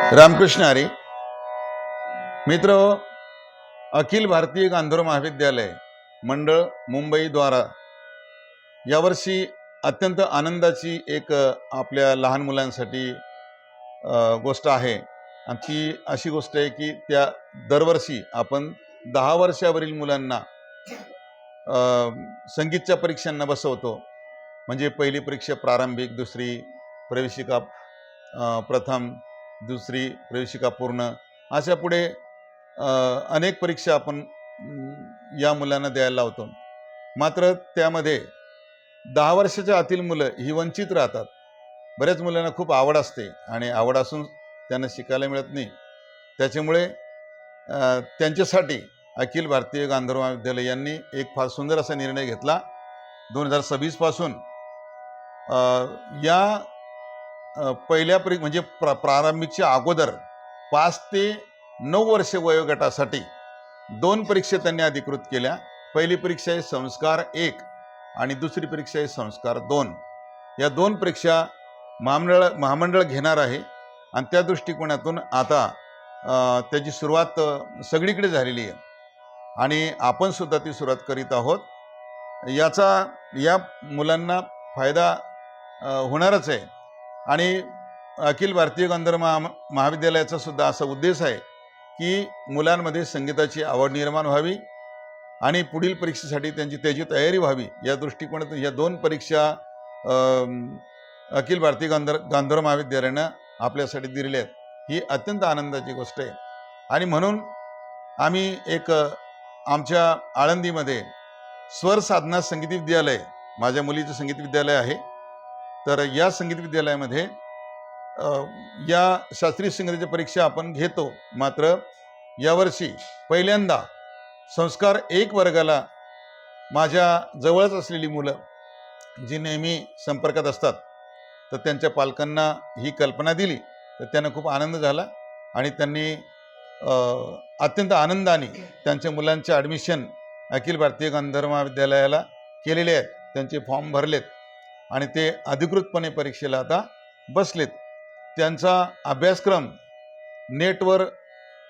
रामकृष्ण हरी. मित्र, अखिल भारतीय गांधर्व महाविद्यालय मंडळ मुंबई द्वारा यावर्षी अत्यंत आनंदाची एक आपल्या लहान मुलांसाठी गोष्ट आहे. आणि ती अशी गोष्ट आहे की त्या दरवर्षी आपण 10 वर्षावरील मुलांना संगीतच्या परीक्षांना बसवतो. म्हणजे पहिली परीक्षा प्रारंभिक, दुसरी प्रवेशिका प्रथम, दुसरी प्रवेशिका पूर्ण, अशा पुढे अनेक परीक्षा आपण या मुलांना द्यायला लावतो. मात्र त्यामध्ये 10 वर्षाच्या आतील मुलं ही वंचित राहतात. बऱ्याच मुलांना खूप आवड असते आणि आवड असून त्यांना शिकायला मिळत नाही. त्याच्यामुळे त्यांच्यासाठी अखिल भारतीय गांधर्व महाविद्यालय यांनी एक फार सुंदर असा निर्णय घेतला. 2026 पासून या पहिल्या म्हणजे प्रारंभिकच्या अगोदर 5 ते 9 वर्ष वयोगटासाठी 2 परीक्षा त्यांनी अधिकृत केल्या. पहिली परीक्षा आहे संस्कार 1 आणि दुसरी परीक्षा आहे संस्कार 2. या 2 परीक्षा महामंडळ घेणार आहे आणि त्या दृष्टिकोनातून आता त्याची सुरुवात सगळीकडे झालेली आहे आणि आपण सुद्धा ती सुरुवात करीत आहोत. याचा या मुलांना फायदा होणारच आहे. आणि अखिल भारतीय गांधर्व महाविद्यालयाचा सुद्धा असा उद्देश आहे की मुलांमध्ये संगीताची आवड निर्माण व्हावी आणि पुढील परीक्षेसाठी त्याची तयारी व्हावी. या दृष्टिकोनातून या 2 परीक्षा अखिल भारतीय गांधर्व महाविद्यालयानं आपल्यासाठी दिलेल्या आहेत. ही अत्यंत आनंदाची गोष्ट आहे. आणि म्हणून आम्ही एक आमच्या आळंदीमध्ये स्वर साधना संगीत विद्यालय, माझ्या मुलीचं संगीत विद्यालय आहे, तर या संगीत विद्यालयामध्ये या शास्त्रीय संगीताच्या परीक्षा आपण घेतो. मात्र यावर्षी पहिल्यांदा संस्कार 1 वर्गाला माझ्या जवळच असलेली मुलं जी नेहमी संपर्कात असतात, तर त्यांच्या पालकांना ही कल्पना दिली, तर त्यांना खूप आनंद झाला आणि त्यांनी अत्यंत आनंदाने त्यांच्या मुलांचे ॲडमिशन अखिल भारतीय गांधर्व महाविद्यालयाला केलेले आहेत. त्यांचे फॉर्म भरलेत आणि ते अधिकृतपणे परीक्षेला आता बसलेत. त्यांचा अभ्यासक्रम नेटवर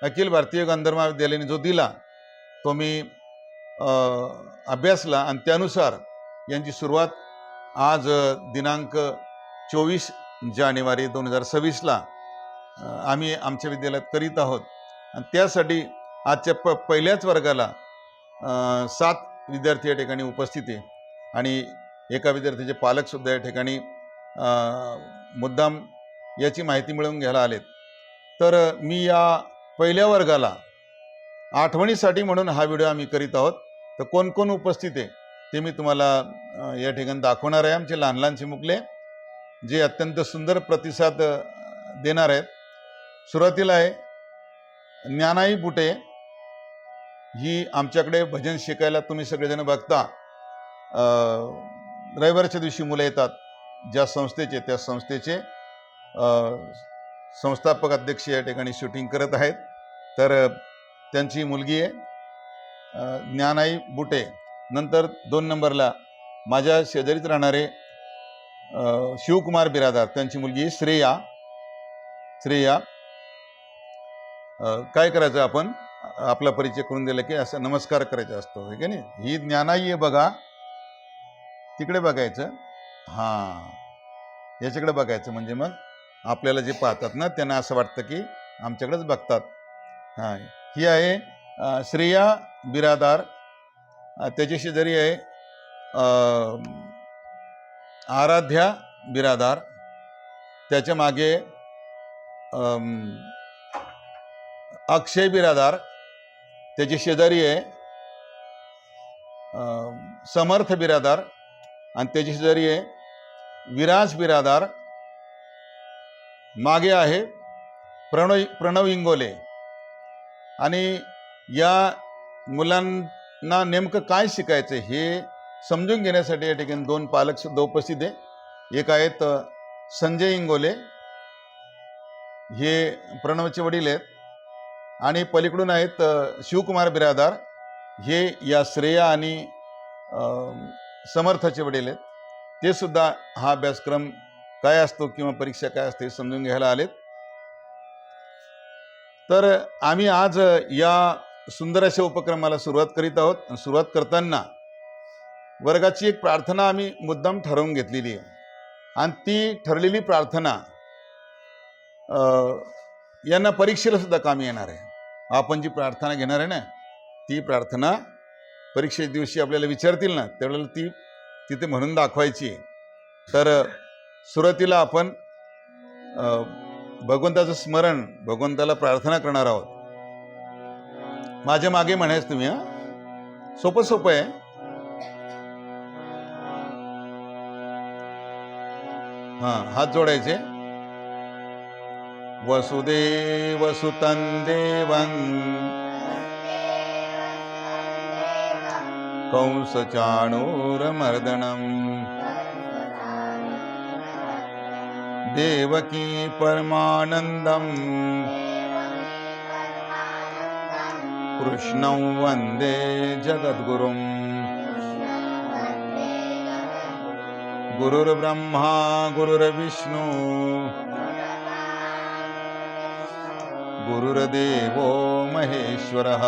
अखिल भारतीय गांधर्व महाविद्यालयाने जो दिला तो मी अभ्यासला आणि त्यानुसार यांची सुरुवात आज दिनांक 24 जानेवारी 2026ला आम्ही आमच्या विद्यालयात करीत आहोत. आणि त्यासाठी आजच्या पहिल्याच वर्गाला 7 विद्यार्थी या ठिकाणी उपस्थित आहे आणि एका विद्यार्थ्याचे पालकसुद्धा या ठिकाणी मुद्दाम याची माहिती मिळवून घ्यायला आलेत. तर मी या पहिल्या वर्गाला आठवणीसाठी म्हणून हा व्हिडिओ आम्ही करीत आहोत. तर कोण कोण उपस्थित आहे ते मी तुम्हाला या ठिकाणी दाखवणार आहे. आमचे लहान लहान चिमुकले जे अत्यंत सुंदर प्रतिसाद देणार आहेत. सुरुवातीला आहे ज्ञानाई बुटे. ही आमच्याकडे भजन शिकायला तुम्ही सगळेजण बघता, रविवारच्या दिवशी मुलं येतात. ज्या संस्थेचे त्या संस्थेचे संस्थापक अध्यक्ष या ठिकाणी शूटिंग करत आहेत. तर त्यांची मुलगी आहे ज्ञानाई बुटे. नंतर 2 नंबरला माझ्या शेजारीच राहणारे शिवकुमार बिरादार, त्यांची मुलगी श्रेया. काय करायचं, आपण आपला परिचय करून दिला की असं नमस्कार करायचा असतो, हे की नाही. ही ज्ञानाई आहे बघा, तिकडे बघायचं, हां याच्याकडे बघायचं, म्हणजे मग आपल्याला जे पाहतात ना त्यांना असं वाटतं की आमच्याकडेच बघतात. हां, ही आहे श्रेया बिरादार. त्याच्या शेजारी आहे आराध्या बिरादार. त्याच्या मागे अक्षय बिरादार. त्याची शेजारी आहे समर्थ बिरादार आणि त्याची शेजारी आहे विराज बिरादार. मागे आहे प्रणव इंगोले. आणि या मुलांना नेमकं काय शिकायचं हे समजून घेण्यासाठी या ठिकाणी 2 पालक सुद्धा उपस्थित आहे. एक आहेत संजय इंगोले, हे प्रणवचे वडील आहेत, आणि पलीकडून आहेत शिवकुमार बिरादार, हे या श्रेया आणि समर्थाचे वडील आहेत. ते सुद्धा हा अभ्यासक्रम काय असतो किंवा परीक्षा काय असते समजून घ्यायला आलेत. तर आम्ही आज या सुंदर अशा उपक्रमाला सुरुवात करीत आहोत. सुरुवात करताना वर्गाची एक प्रार्थना आम्ही मुद्दाम ठरवून घेतलेली आहे आणि ती ठरलेली प्रार्थना यांना परीक्षेला सुद्धा कामी येणार आहे. आपण जी प्रार्थना घेणार आहे ना, ती प्रार्थना परीक्षे दिवशी आपल्याला विचारतील ना, त्यावेळेला ती तिथे म्हणून दाखवायची आहे. तर सुरुवातीला आपण भगवंताचं स्मरण, भगवंताला प्रार्थना करणार आहोत. माझ्या मागे म्हणायचं तुम्ही. सोपं सोपं आहे. हात जोडायचे. वसुदेव सुतं देवं कंसचाणूरमर्दनं देवकी परमानन्दं कृष्णं वन्दे जगद्गुरुं गुरुर्ब्रह्मा गुरुर्विष्णु गुरुर्देवो महेश्वरः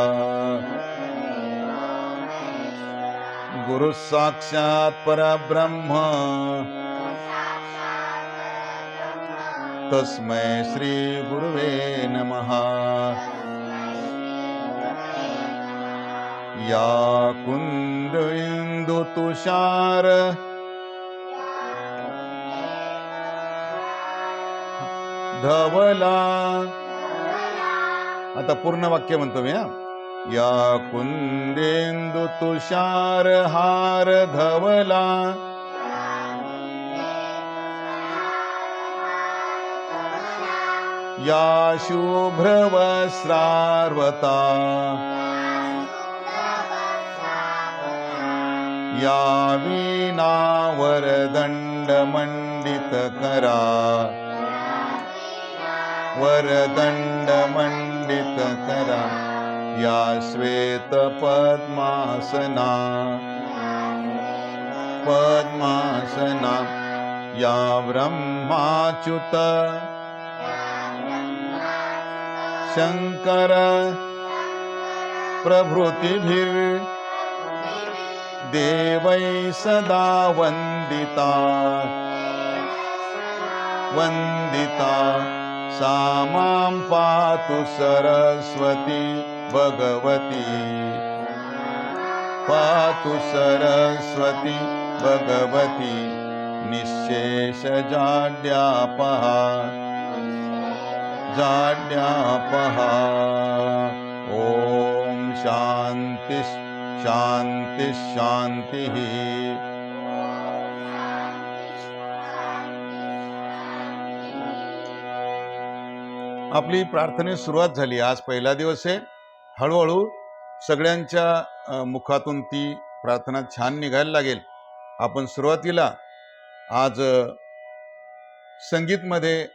गुरुः साक्षात् परब्रह्म तस्मै श्री गुरुवे नमः. या कुंद इंदु तुषार धवला. आता पूर्ण वाक्य म्हणतो मी. या कुंदेंदु तुषार हार धवला या शुभ्रवस्त्रार्वता या वीणावरदण्डमण्डितकरा वरदण्डमण्डितकरा या श्वेतपद्मासना पद्मासना या ब्रह्माच्युत शंकर प्रभृतिभिर्देवै सदा वन्दिता वन्दिता सा मां पातु सरस्वती भगवती पातु सरस्वती भगवती निःशेषजाड्यापहा जाड्यापहा. ओम शांति शांति शांति. आपली प्रार्थनेस सुरुवात झाली. आज पहिला दिवस आहे. हळूहळू सगळ्यांच्या मुखातून ती प्रार्थना छान निघायला लागेल. आपण सुरुवातीला आज संगीतमध्ये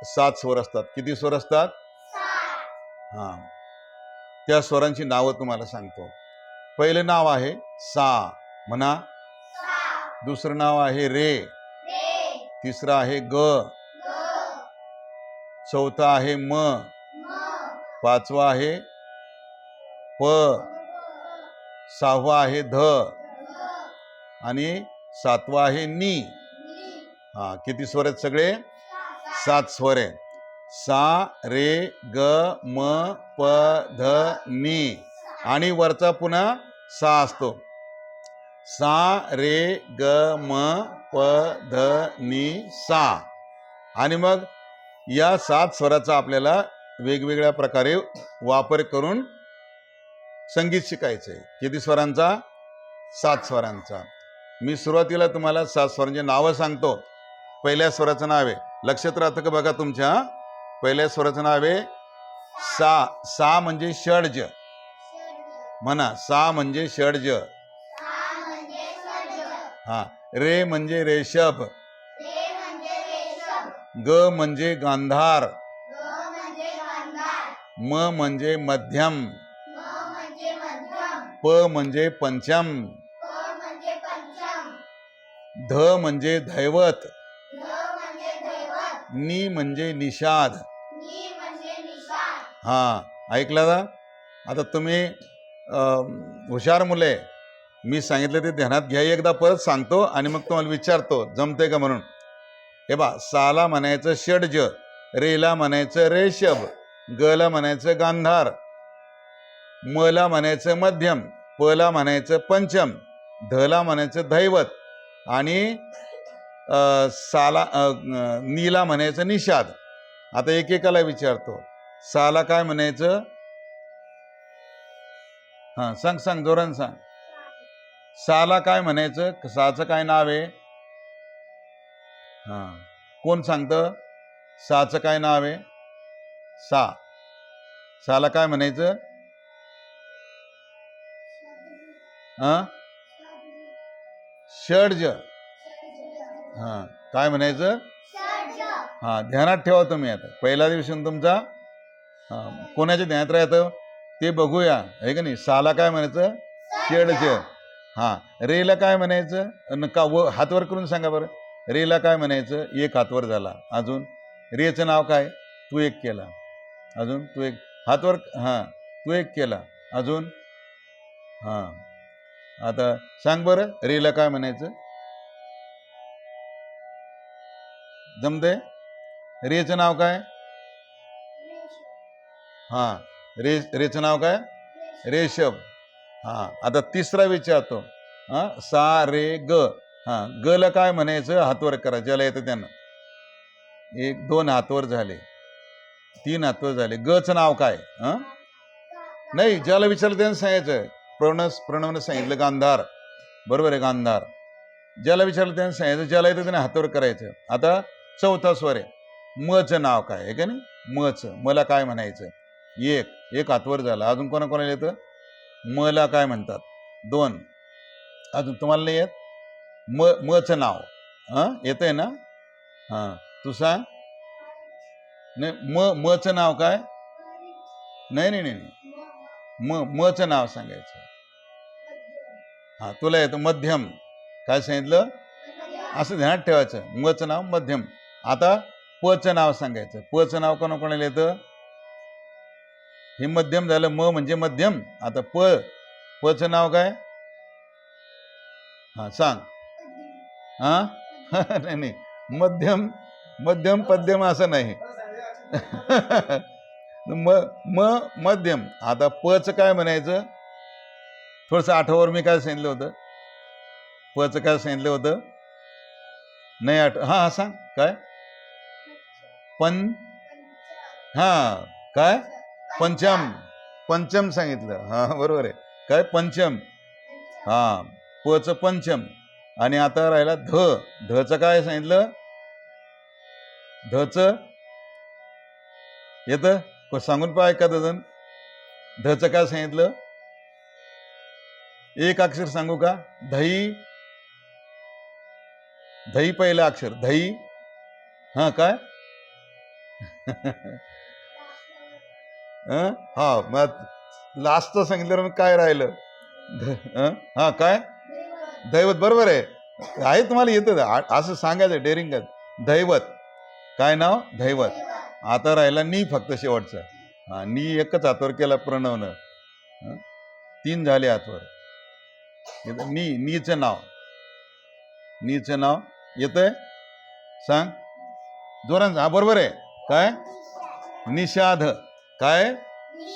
7 स्वर असतात. किती स्वर असतात? 7. त्या स्वरांची नावं तुम्हाला सांगतो. पहिलं नाव आहे सा, म्हणा. दुसरं नाव आहे रे. तिसरं आहे ग. चौथा आहे म. पाचवा आहे प. सहावा आहे ध आणि सातवा आहे नी. किती स्वर आहेत सगळे? 7 स्वर आहे. सा रे ग म प ध नी आणि वरचा पुन्हा सा असतो. सा रे ग म प ध नी सा. आणि मग या 7 स्वराचा आपल्याला वेगवेगळ्या प्रकारे वापर करून संगीत शिकायचं आहे. किती स्वरांचा? 7 स्वरांचा. मी सुरुवातीला तुम्हाला 7 स्वरांची नावं सांगतो. पहिल्या स्वराचं नाव आहे, लक्षात राहतं का बघा तुमच्या. पहिल्या स्वराचं नाव आहे सा. सा म्हणजे षड्ज. म्हणा, सा म्हणजे षड्ज. रे म्हणजे रेषभ. ग म्हणजे गांधार. म म्हणजे मध्यम. प म्हणजे पंचम. ध म्हणजे दैवत. नी म्हणजे निषाद. हां ऐकलं ना. आता तुम्ही हुशार मुले, मी सांगितलं ते ध्यानात घ्या. एकदा परत सांगतो आणि मग तुम्हाला विचारतो जमते का म्हणून. हे बा, साला म्हणायचं षड्ज, रेला म्हणायचं रेषभ, गला म्हणायचं गांधार, मला म्हणायचं मध्यम, पला म्हणायचं पंचम, धला म्हणायचं दैवत आणि साला नीला म्हणायचं निषाद. आता एकेकाला विचारतो, साला काय म्हणायचं? हा सांग सांग जोरान सांग. साला काय म्हणायचं? साचं काय नाव आहे? हा कोण सांगतं? साचं काय नाव आहे? साला काय म्हणायचं? षड्ज. हा काय म्हणायचं? हा ध्यानात ठेवा तुम्ही. आता पहिला दिवशी तुमचा कोणाच्या ध्यानात राहतं ते बघूया, आहे का नाही. साला काय म्हणायचं? षड्ज. हा रेला काय म्हणायचं? का हातवर करून सांगा बरं. रेला काय म्हणायचं? एक हातवर झाला. अजून रेचं नाव काय? तू एक केला. अजून तू एक हातवर. हा तू एक केला. अजून हा आता सांग बरं, रेला काय म्हणायचं? जमते? रेचं नाव काय? हा रेचं नाव काय? रेषभ. हा आता तिसरा विचारतो. हा सा रे ग. हा गला काय म्हणायचं? हातवर करा ज्याला येतं त्यानं. एक दोन हातवर झाले, तीन हातवर झाले. गचं नाव काय? नाही, ज्याला विचारलं त्यानं सांगायचं. प्रणवनं सांगितलं गांधार, बरोबर आहे गांधार. ज्याला विचारलं त्यानं सांगायचं, ज्याला येतं त्याने हातवर करायचं. आता चौथा स्वर आहे. मचं नाव काय आहे का नाही? मचं, मला काय म्हणायचं? एक हातवर झाला. अजून कोणाला येतं? मला काय म्हणतात? दोन. अजून तुम्हाला नाही येत? मचं नाव येतंय ना? हा तू सांग. नाही, मचं नाव काय? नाही नाही नाही, मचं नाव सांगायचं. हा तुला येतं मध्यम. काय सांगितलं? असं ध्यानात ठेवायचं. मचं नाव मध्यम. आता पचं नाव सांगायचं. पचं नाव कोणाला येतं? हे मध्यम झालं. म म्हणजे मध्यम. आता पचं नाव काय? हा सांग. हा नाही नाही, मध्यम पद्यम असं नाही. मध्यम. आता पचं काय म्हणायचं? थोडस आठवावर मी काय सांगितलं होतं? पचं काय सांगितलं होतं? नाही हा सांग काय? हा काय? पंचम सांगितलं. हा बरोबर आहे. काय? पंचम. हा पचं पंचम. आणि आता राहिला धचं काय सांगितलं? धचं येतं सांगून पहा एखादं जण. धचं काय सांगितलं? एक अक्षर सांगू का? दही पहिलं अक्षर दही. हा काय? हा मग लास्ट सांगितलं काय राहिलं? हा काय? दैवत. बरोबर आहे तुम्हाला येतं असं सांगायचं डेअरिंग. दैवत. काय नाव? दैवत. आता राहिला नी फक्त शेवटचा. हा नी एकच हातवर केला प्रणवनं. तीन झाले हातवर. नीचं नाव येतंय? सांग जोरान. हा बरोबर आहे. काय? निषाद. काय?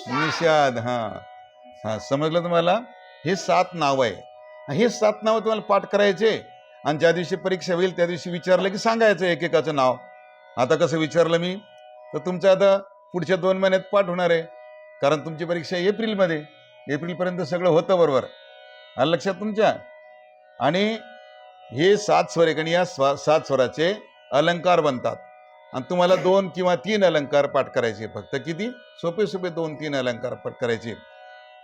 निषाद. हा समजलं तुम्हाला? हे 7 नाव आहे. हे 7 नाव तुम्हाला पाठ करायचे आणि ज्या दिवशी परीक्षा होईल त्या दिवशी विचारलं की सांगायचं एकेकाचं नाव. आता कसं विचारलं मी तर तुमचं आता पुढच्या 2 महिन्यात पाठ होणार आहे, कारण तुमची परीक्षा एप्रिलमध्ये. एप्रिलपर्यंत सगळं होतं बरोबर. आलं लक्षात तुमच्या? आणि हे 7 स्वर आहे. या 7 स्वराचे अलंकार बनतात आणि तुम्हाला 2 किंवा 3 अलंकार पाठ करायचे. फक्त किती सोपे 2-3 अलंकार पाठ करायचे.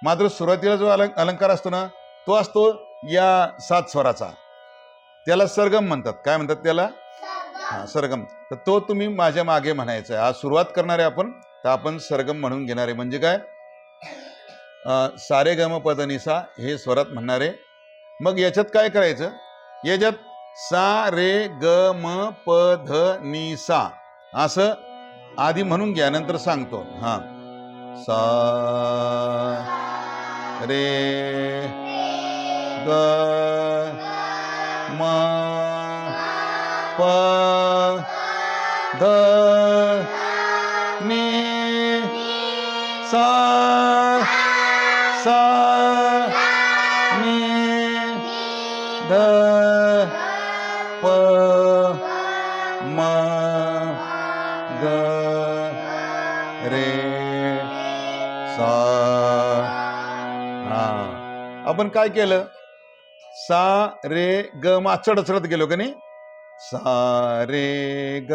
मात्र सुरुवातीला जो अलंकार असतो ना तो असतो या 7 स्वराचा. त्याला सरगम म्हणतात. काय म्हणतात त्याला? हा सरगम. तर तो तुम्ही माझ्या मागे म्हणायचा. आज सुरुवात करणारे आपण, तर आपण सरगम म्हणून घेणारे. म्हणजे काय? सारे गम पद निसा हे स्वरात म्हणणारे. मग याच्यात काय करायचं? याच्यात सा रे ग म प ध नि सा असं आधी म्हणून घ्या, नंतर सांगतो. हा सा रे ग म प ध नि सा सा नि ध प म ग रे सा. हा, आपण काय केलं? सा रे ग म चढत चढत गेलो का नाही? सा रे ग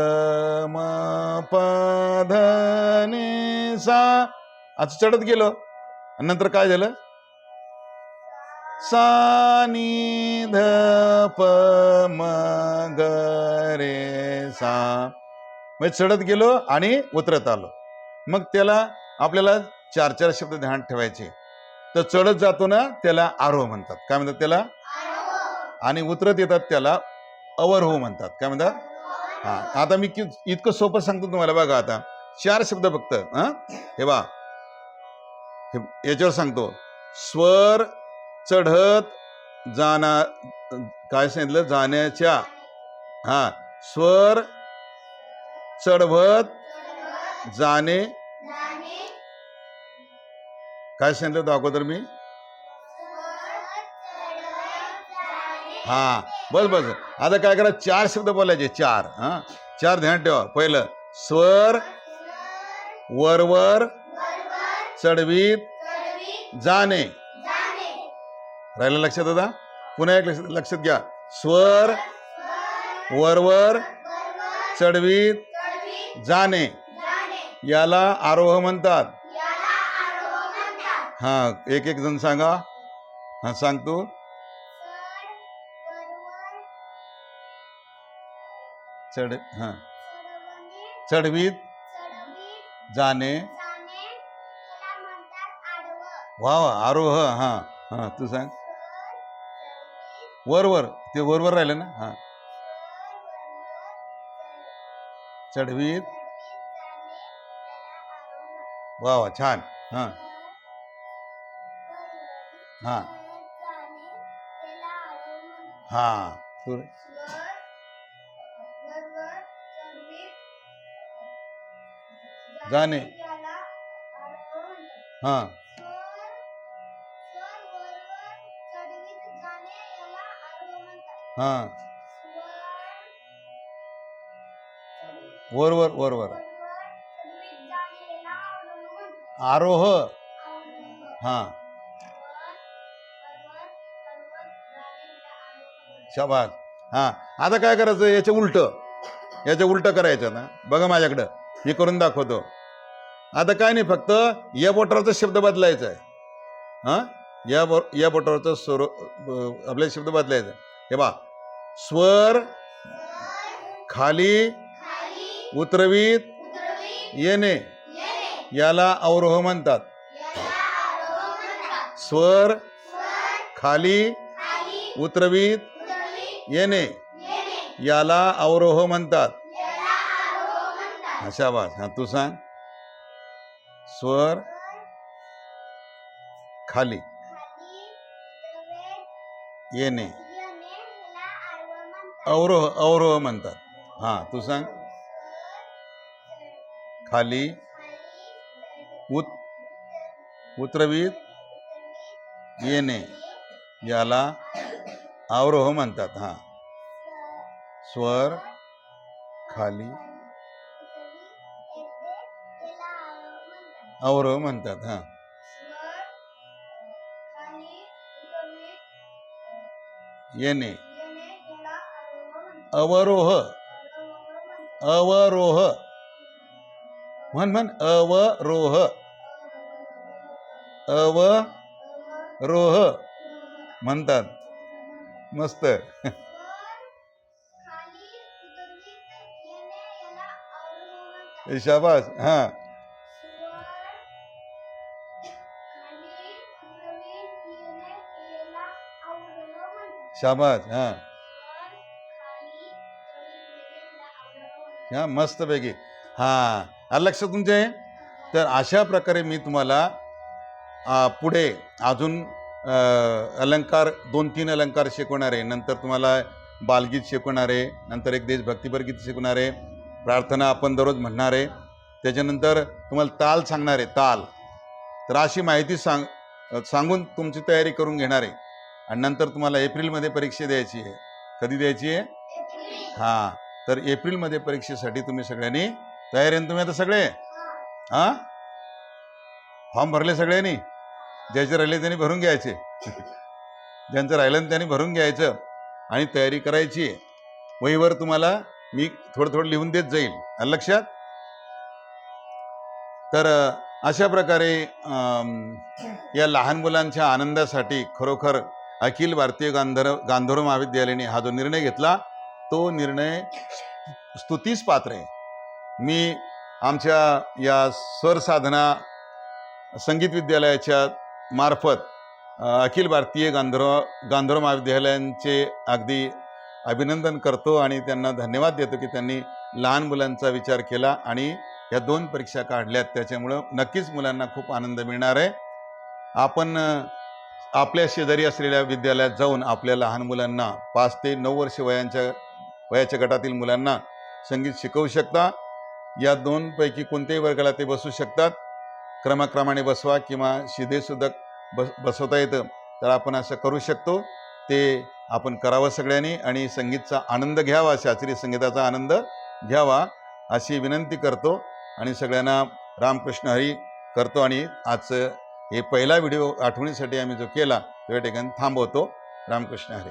म प ध नि सा असं चढत गेलो. नंतर काय झालं? सा नि ध प म ग रे सा. म्हणजे चढत गेलो आणि उतरत आलो. मग त्याला आपल्याला 4 शब्द ध्यानात ठेवायचे. तर चढत जातो ना त्याला आरोह म्हणतात. काय म्हणतात त्याला? आणि उतरत येतात त्याला अवरोह म्हणतात. काय म्हणतात? हा, आता मी इतकं सोपं सांगतो तुम्हाला. बघा आता 4 शब्द फक्त. हे बा, याच्यावर सांगतो. स्वर चढत जाणार, काय सांगितलं? जाण्याच्या. हा, स्वर चढवत जाणे. काय सांगितलं होतं अगोदर मी? हा, बस बस. आता काय करा? 4 शब्द बोलायचे. 4. 4 ध्यान ठेवा. पहिलं स्वर वरवर चढवीत जाणे. राहिलं लक्षात? आता पुन्हा एक लक्षात घ्या. स्वर वरवर चढवीत जाणे याला आरोह म्हणतात. हा, एक एक जण सांगा. हा, सांगतो. चढवीत जाणे. वा वा, आरोह. हा हा, तू सांग. वरवर, ते वरवर राहिलं ना. हा, चढवीत. वा वा, छान. हा हा हा, जाणे. हा हा, वरवर वरवर आरोह. हा, शाबास. हा, आता काय करायचं? याच्या उलट करायचं ना. बघा माझ्याकडं, हे करून दाखवतो. आता काय नाही, फक्त या बोटावरचा शब्द बदलायचा आहे. हा, या बोटावरचा स्वर आपल्याला शब्द बदलायचा. हे बा, स्वर खाली उतरवीत येणे याला अवरोह म्हणतात. स्वर खाली उतरवीत येणे याला अवरोह म्हणतात. शाबास. हा, तू सांग. स्वर खाली येणे अवरोह म्हणतात. हा, तू सांग. खाली उतरवीत येणे याला अवरोह म्हणतात. हा, स्वर खाली अवरोह म्हणतात. हा, येणे अवरोह. अवरोह म्हण. अवरोह. अवरोह म्हणतात. मस्त. शाबास. हा, शाबास. हा हा, मस्त पैकी. हा, लक्ष तुमचे. तर अशा प्रकारे मी तुम्हाला पुढे अजून अलंकार 2-3 अलंकार शिकवणार आहे. नंतर तुम्हाला बालगीत शिकवणार आहे, नंतर एक देशभक्तीपर गीत शिकवणार आहे, प्रार्थना आपण दररोज म्हणणार आहे, त्याच्यानंतर तुम्हाला ताल सांगणार आहे, ताल. तर अशी माहिती सांगून तुमची तयारी करून घेणार आहे. आणि नंतर तुम्हाला एप्रिलमध्ये परीक्षा द्यायची आहे. कधी द्यायची आहे? हां. तर एप्रिलमध्ये परीक्षेसाठी तुम्ही सगळ्यांनी तयारी आहे. तुम्ही आता सगळे हां फॉर्म भरले सगळ्यांनी? ज्याचे राहिले त्यांनी भरून घ्यायचे. ज्यांचं राहिलं त्यांनी भरून घ्यायचं आणि तयारी करायची. वहीवर तुम्हाला मी थोडं थोडं लिहून देत जाईल. आलं लक्षात? तर अशा प्रकारे या लहान मुलांच्या आनंदासाठी खरोखर अखिल भारतीय गांधर्व महाविद्यालयाने हा जो निर्णय घेतला तो निर्णय स्तुतीस पात्र आहे. मी आमच्या या स्वर साधना संगीत विद्यालयाच्या मार्फत अखिल भारतीय गांधर्व महाविद्यालयांचे अगदी अभिनंदन करतो आणि त्यांना धन्यवाद देतो की त्यांनी लहान मुलांचा विचार केला आणि या 2 परीक्षा काढल्यात. त्याच्यामुळं नक्कीच मुलांना खूप आनंद मिळणार आहे. आपण आपल्या शेजारी असलेल्या विद्यालयात जाऊन आपल्या लहान मुलांना 5 ते 9 वर्ष वयाच्या गटातील मुलांना संगीत शिकवू शकता. या 2 पैकी कोणत्याही वर्गाला ते बसू शकतात. क्रमाक्रमाने बसवा किंवा शिधेसुद्धा बसवता येतं. तर आपण असं करू शकतो. ते आपण करावं सगळ्यांनी आणि संगीतचा आनंद घ्यावा, शास्त्रीय संगीताचा आनंद घ्यावा अशी विनंती करतो आणि सगळ्यांना रामकृष्ण हरी करतो. आणि आजचं हे पहिला व्हिडिओ आठवणीसाठी आम्ही जो केला त्या ठिकाणी थांबवतो. रामकृष्ण हरी.